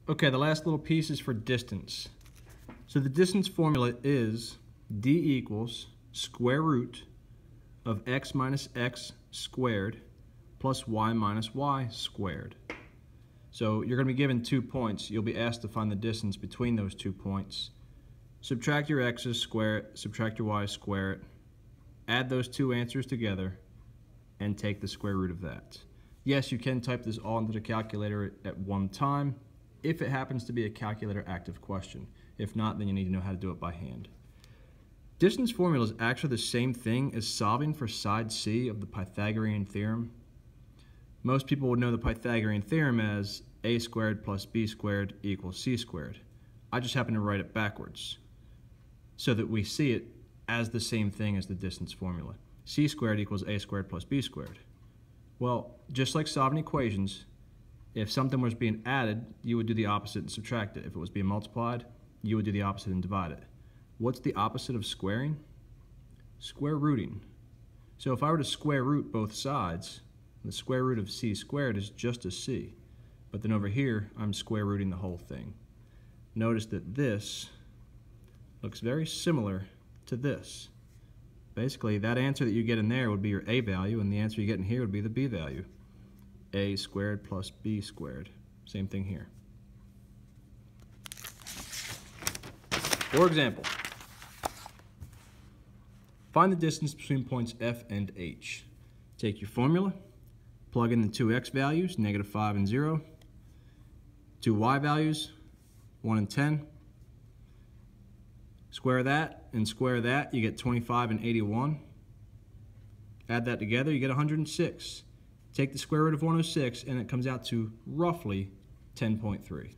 Okay, the last little piece is for distance. So the distance formula is d equals square root of x minus x squared plus y minus y squared. So you're going to be given 2 points. You'll be asked to find the distance between those 2 points. Subtract your x's, square it, subtract your y's, square it, add those two answers together, and take the square root of that. Yes, you can type this all into the calculator at one time, if it happens to be a calculator active question. If not, then you need to know how to do it by hand. Distance formula is actually the same thing as solving for side C of the Pythagorean theorem. Most people would know the Pythagorean theorem as a squared plus b squared equals c squared. I just happen to write it backwards so that we see it as the same thing as the distance formula. C squared equals a squared plus b squared. Well, just like solving equations, if something was being added, you would do the opposite and subtract it. If it was being multiplied, you would do the opposite and divide it. What's the opposite of squaring? Square rooting. So if I were to square root both sides, the square root of c squared is just a c. But then over here, I'm square rooting the whole thing. Notice that this looks very similar to this. Basically, that answer that you get in there would be your a value, and the answer you get in here would be the b value. A squared plus b squared. Same thing here. For example, find the distance between points F and H. Take your formula, plug in the two x values, -5 and 0, two y values, 1 and 10. Square that and square that, you get 25 and 81. Add that together, you get 106. Take the square root of 106 and it comes out to roughly 10.3.